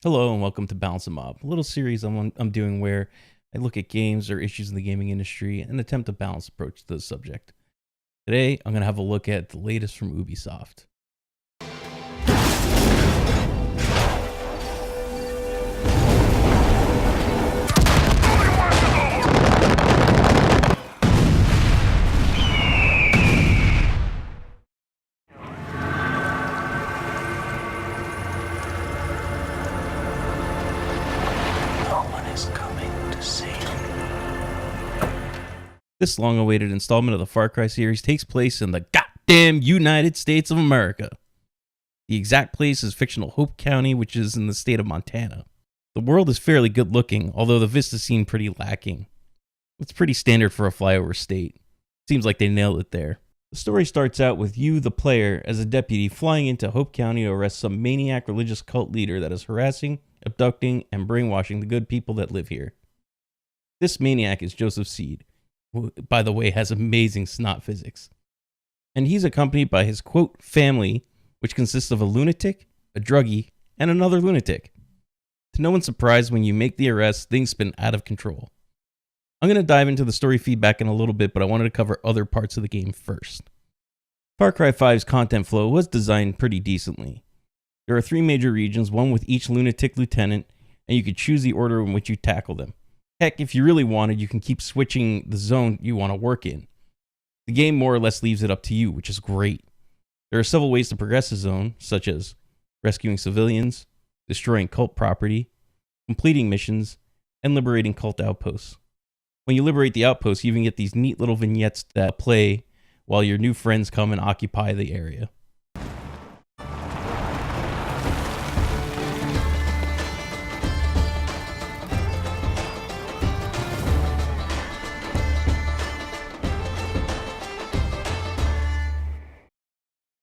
Hello and welcome to Balance a Mob, a little series I'm doing where I look at games or issues in the gaming industry and attempt a balanced approach to the subject. Today, I'm going to have a look at the latest from Ubisoft. This long-awaited installment of the Farcry series takes place in the goddamn United States of America. The exact place is fictional Hope County, which is in the state of Montana. The world is fairly good-looking, although the vistas seem pretty lacking. It's pretty standard for a flyover state. Seems like they nailed it there. The story starts out with you, the player, as a deputy flying into Hope County to arrest some maniac religious cult leader that is harassing, abducting, and brainwashing the good people that live here. This maniac is Joseph Seed, who, by the way, has amazing snot physics. And he's accompanied by his, quote, family, which consists of a lunatic, a druggie, and another lunatic. To no one's surprise, when you make the arrest, things spin out of control. I'm going to dive into the story feedback in a little bit, but I wanted to cover other parts of the game first. Far Cry 5's content flow was designed pretty decently. There are 3 major regions, one with each lunatic lieutenant, and you could choose the order in which you tackle them. Heck, if you really wanted, you can keep switching the zone you want to work in. The game more or less leaves it up to you, which is great. There are several ways to progress the zone, such as rescuing civilians, destroying cult property, completing missions, and liberating cult outposts. When you liberate the outposts, you even get these neat little vignettes that play while your new friends come and occupy the area.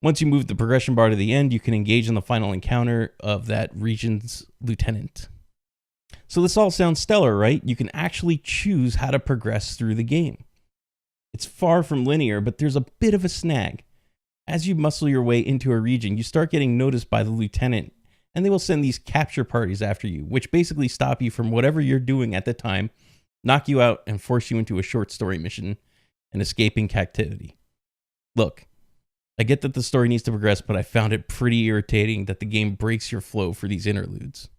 Once you move the progression bar to the end, you can engage in the final encounter of that region's lieutenant. So this all sounds stellar, right? You can actually choose how to progress through the game. It's far from linear, but there's a bit of a snag. As you muscle your way into a region, you start getting noticed by the lieutenant, and they will send these capture parties after you, which basically stop you from whatever you're doing at the time, knock you out, and force you into a short story mission and escaping captivity. Look, I get that the story needs to progress, but I found it pretty irritating that the game breaks your flow for these interludes.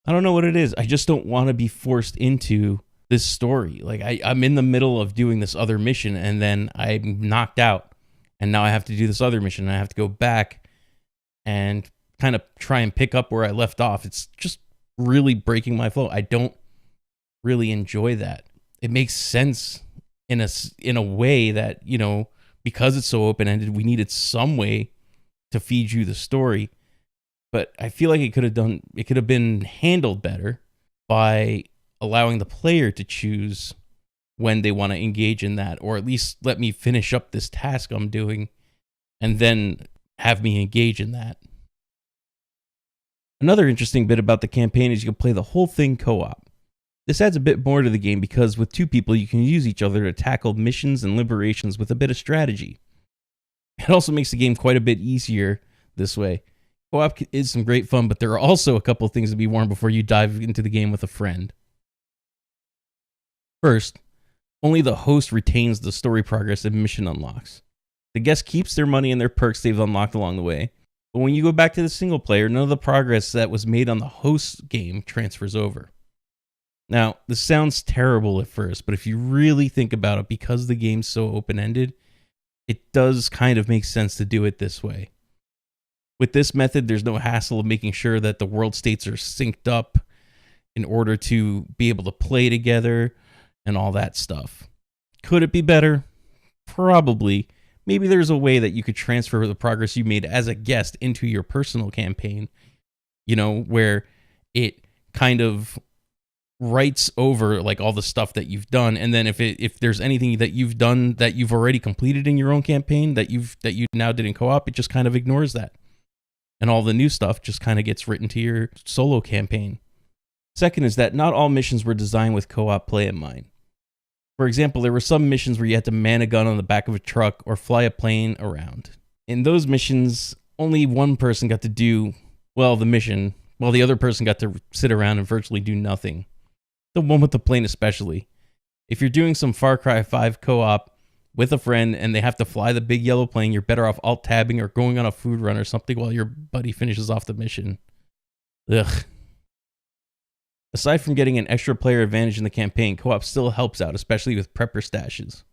I don't know what it is. I just don't want to be forced into this story. Like, I'm in the middle of doing this other mission, and then I'm knocked out, and now I have to do this other mission, and I have to go back and kind of try and pick up where I left off. It's just really breaking my flow. I don't really enjoy that. It makes sense in a way that, you know, because it's so open-ended, we needed some way to feed you the story. But I feel like it could have been handled better by allowing the player to choose when they want to engage in that, or at least let me finish up this task I'm doing and then have me engage in that. Another interesting bit about the campaign is you can play the whole thing co-op. This adds a bit more to the game because with 2 people, you can use each other to tackle missions and liberations with a bit of strategy. It also makes the game quite a bit easier this way. Co-op is some great fun, but there are also a couple of things to be warned before you dive into the game with a friend. First, only the host retains the story progress and mission unlocks. The guest keeps their money and their perks they've unlocked along the way, but when you go back to the single player, none of the progress that was made on the host's game transfers over. Now, this sounds terrible at first, but if you really think about it, because the game's so open-ended, it does kind of make sense to do it this way. With this method, there's no hassle of making sure that the world states are synced up in order to be able to play together and all that stuff. Could it be better? Probably. Maybe there's a way that you could transfer the progress you made as a guest into your personal campaign, you know, where it kind of writes over like all the stuff that you've done, and then if there's anything that you've done that you've already completed in your own campaign that you now did in co-op, it just kind of ignores that, and all the new stuff just kind of gets written to your solo campaign. Second is that not all missions were designed with co-op play in mind. For example, there were some missions where you had to man a gun on the back of a truck or fly a plane around. In those missions, only one person got to do, well, the mission, while the other person got to sit around and virtually do nothing. The one with the plane especially. If you're doing some Far Cry 5 co-op with a friend and they have to fly the big yellow plane, you're better off alt-tabbing or going on a food run or something while your buddy finishes off the mission. Ugh. Aside from getting an extra player advantage in the campaign, co-op still helps out, especially with prepper stashes.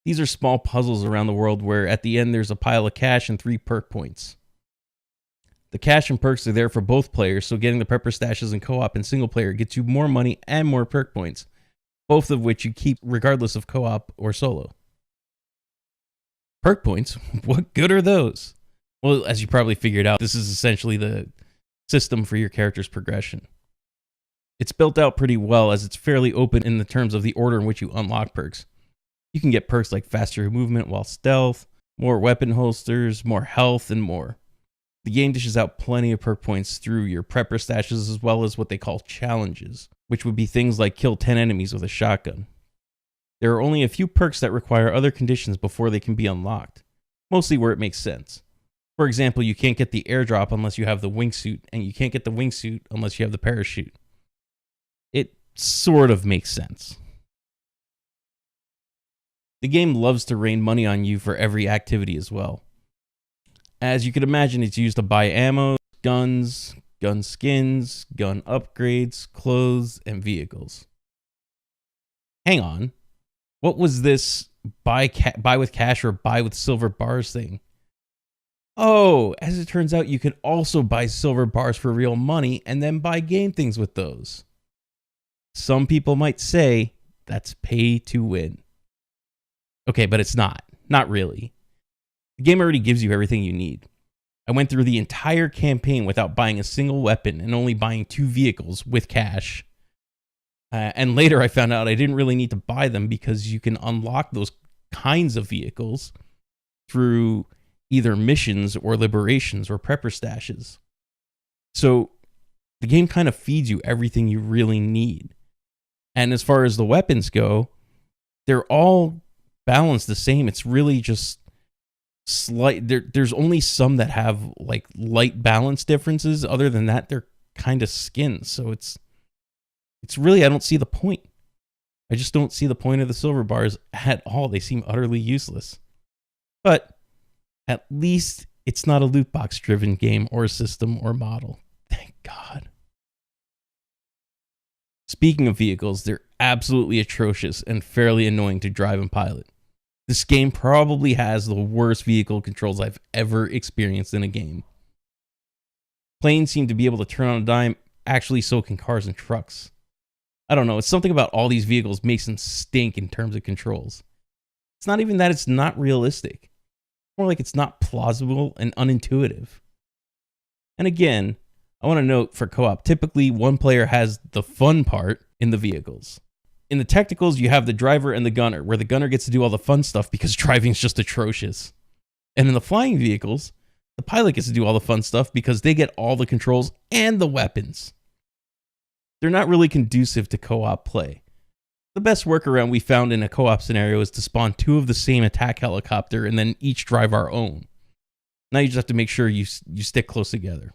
These are small puzzles around the world where at the end there's a pile of cash and 3 perk points. The cash and perks are there for both players, so getting the prepper stashes in co-op and single player gets you more money and more perk points, both of which you keep regardless of co-op or solo. Perk points? What good are those? Well, as you probably figured out, this is essentially the system for your character's progression. It's built out pretty well as it's fairly open in the terms of the order in which you unlock perks. You can get perks like faster movement while stealth, more weapon holsters, more health, and more. The game dishes out plenty of perk points through your prepper stashes as well as what they call challenges, which would be things like kill 10 enemies with a shotgun. There are only a few perks that require other conditions before they can be unlocked, mostly where it makes sense. For example, you can't get the airdrop unless you have the wingsuit, and you can't get the wingsuit unless you have the parachute. It sort of makes sense. The game loves to rain money on you for every activity as well. As you can imagine, it's used to buy ammo, guns, gun skins, gun upgrades, clothes, and vehicles. Hang on. What was this buy with cash or buy with silver bars thing? Oh, as it turns out, you can also buy silver bars for real money and then buy game things with those. Some people might say that's pay to win. Okay, but it's not. Not really. The game already gives you everything you need. I went through the entire campaign without buying a single weapon and only buying 2 vehicles with cash. And later I found out I didn't really need to buy them because you can unlock those kinds of vehicles through either missions or liberations or prepper stashes. So the game kind of feeds you everything you really need. And as far as the weapons go, they're all balanced the same. It's really just slight. There's only some that have like light balance differences. Other than that, they're kind of skins. So it's really, I don't see the point. I just don't see the point of the silver bars at all. They seem utterly useless. But at least it's not a loot box driven game or system or model. Thank God. Speaking of vehicles, they're absolutely atrocious and fairly annoying to drive and pilot. This game probably has the worst vehicle controls I've ever experienced in a game. Planes seem to be able to turn on a dime, actually so can cars and trucks. I don't know, it's something about all these vehicles makes them stink in terms of controls. It's not even that it's not realistic. More like it's not plausible and unintuitive. And again, I want to note for co-op, typically one player has the fun part in the vehicles. In the technicals, you have the driver and the gunner, where the gunner gets to do all the fun stuff because driving is just atrocious. And in the flying vehicles, the pilot gets to do all the fun stuff because they get all the controls and the weapons. They're not really conducive to co-op play. The best workaround we found in a co-op scenario is to spawn 2 of the same attack helicopter and then each drive our own. Now you just have to make sure you stick close together.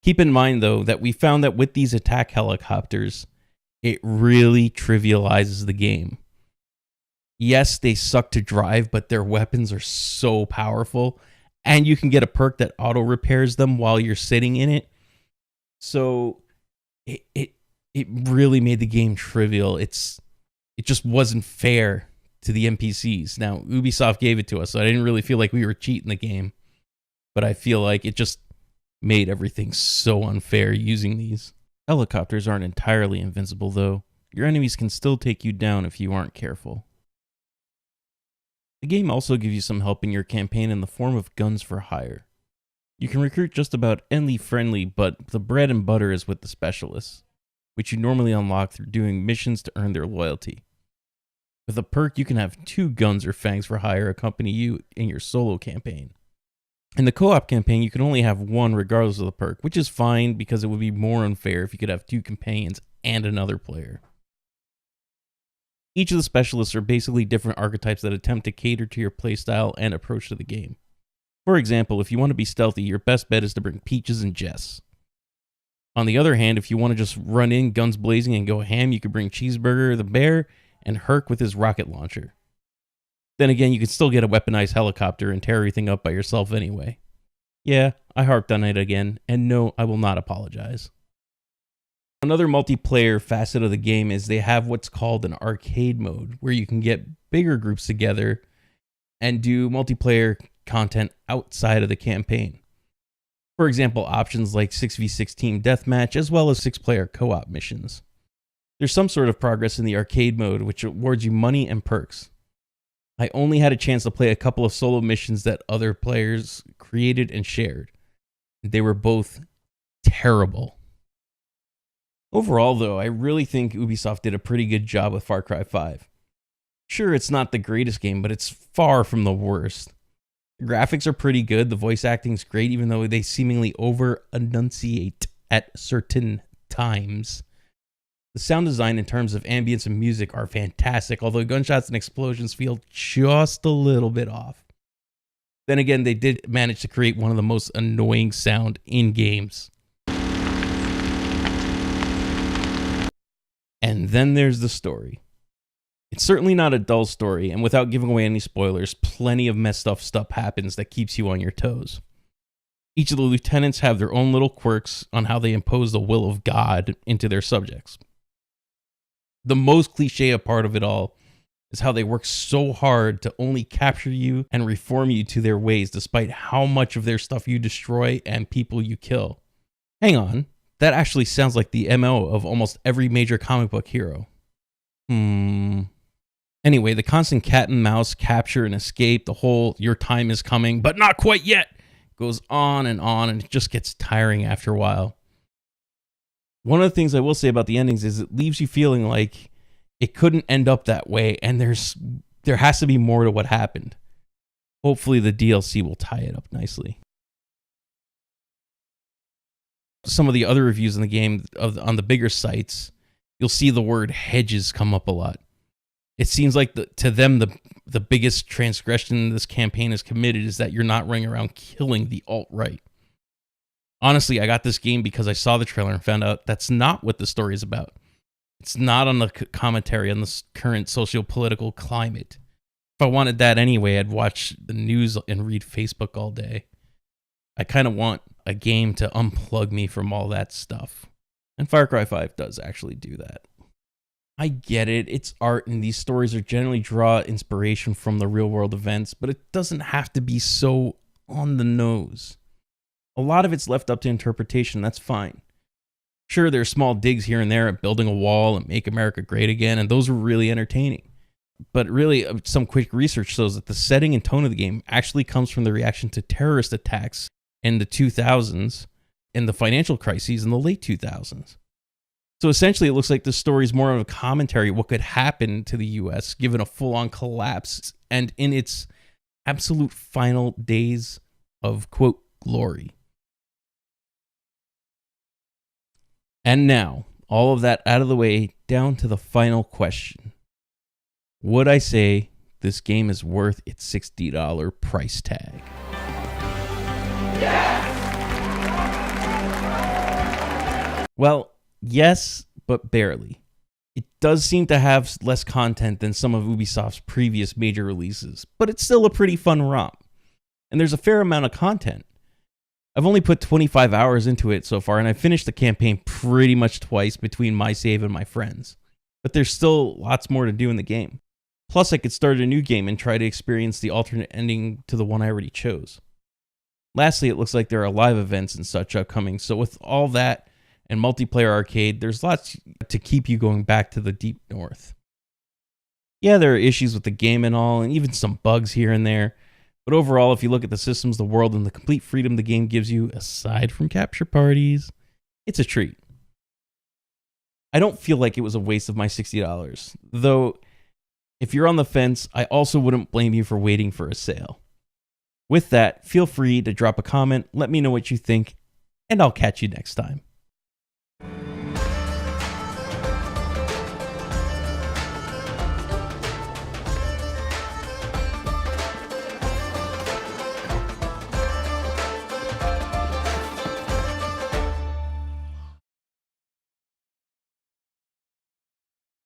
Keep in mind, though, that we found that with these attack helicopters, it really trivializes the game. Yes, they suck to drive, but their weapons are so powerful, and you can get a perk that auto repairs them while you're sitting in it. So it really made the game trivial. It just wasn't fair to the NPCs. Now, Ubisoft gave it to us, so I didn't really feel like we were cheating the game, but I feel like it just made everything so unfair using these. Helicopters aren't entirely invincible, though. Your enemies can still take you down if you aren't careful. The game also gives you some help in your campaign in the form of guns for hire. You can recruit just about any friendly, but the bread and butter is with the specialists, which you normally unlock through doing missions to earn their loyalty. With a perk, you can have 2 guns or fangs for hire accompany you in your solo campaign. In the co-op campaign, you can only have 1 regardless of the perk, which is fine because it would be more unfair if you could have 2 companions and another player. Each of the specialists are basically different archetypes that attempt to cater to your playstyle and approach to the game. For example, if you want to be stealthy, your best bet is to bring Peaches and Jess. On the other hand, if you want to just run in guns blazing and go ham, you could bring Cheeseburger the bear and Herc with his rocket launcher. Then again, you could still get a weaponized helicopter and tear everything up by yourself anyway. Yeah, I harped on it again, and no, I will not apologize. Another multiplayer facet of the game is they have what's called an arcade mode, where you can get bigger groups together and do multiplayer content outside of the campaign. For example, options like 6v6 team deathmatch, as well as 6-player co-op missions. There's some sort of progress in the arcade mode, which awards you money and perks. I only had a chance to play a couple of solo missions that other players created and shared. They were both terrible. Overall, though, I really think Ubisoft did a pretty good job with Far Cry 5. Sure, it's not the greatest game, but it's far from the worst. The graphics are pretty good, the voice acting's great, even though they seemingly over-enunciate at certain times. The sound design in terms of ambience and music are fantastic, although gunshots and explosions feel just a little bit off. Then again, they did manage to create one of the most annoying sound in games. And then there's the story. It's certainly not a dull story, and without giving away any spoilers, plenty of messed up stuff happens that keeps you on your toes. Each of the lieutenants have their own little quirks on how they impose the will of God into their subjects. The most cliche part of it all is how they work so hard to only capture you and reform you to their ways despite how much of their stuff you destroy and people you kill. Hang on, that actually sounds like the MO of almost every major comic book hero. Anyway, the constant cat and mouse capture and escape, the whole your time is coming, but not quite yet, goes on, and it just gets tiring after a while. One of the things I will say about the endings is it leaves you feeling like it couldn't end up that way, and there has to be more to what happened. Hopefully the DLC will tie it up nicely. Some of the other reviews in the game on the bigger sites, you'll see the word hedges come up a lot. It seems like to them the biggest transgression this campaign has committed is that you're not running around killing the alt-right. Honestly, I got this game because I saw the trailer and found out that's not what the story is about. It's not on the commentary on the current socio-political climate. If I wanted that anyway, I'd watch the news and read Facebook all day. I kind of want a game to unplug me from all that stuff. And Far Cry 5 does actually do that. I get it, it's art, and these stories are generally draw inspiration from the real-world events, but it doesn't have to be so on the nose. A lot of it's left up to interpretation, that's fine. Sure, there are small digs here and there at building a wall and make America great again, and those are really entertaining. But really, some quick research shows that the setting and tone of the game actually comes from the reaction to terrorist attacks in the 2000s and the financial crises in the late 2000s. So essentially, it looks like the story is more of a commentary what could happen to the U.S. given a full-on collapse and in its absolute final days of, quote, glory. And now, all of that out of the way, down to the final question. Would I say this game is worth its $60 price tag? Yes! Well, yes, but barely. It does seem to have less content than some of Ubisoft's previous major releases, but it's still a pretty fun romp. And there's a fair amount of content. I've only put 25 hours into it so far, and I finished the campaign pretty much twice between my save and my friends. But there's still lots more to do in the game. Plus, I could start a new game and try to experience the alternate ending to the one I already chose. Lastly, it looks like there are live events and such upcoming, so with all that and multiplayer arcade, there's lots to keep you going back to the deep north. Yeah, there are issues with the game and all, and even some bugs here and there, but overall, if you look at the systems, the world, and the complete freedom the game gives you, aside from capture parties, it's a treat. I don't feel like it was a waste of my $60, though if you're on the fence, I also wouldn't blame you for waiting for a sale. With that, feel free to drop a comment, let me know what you think, and I'll catch you next time.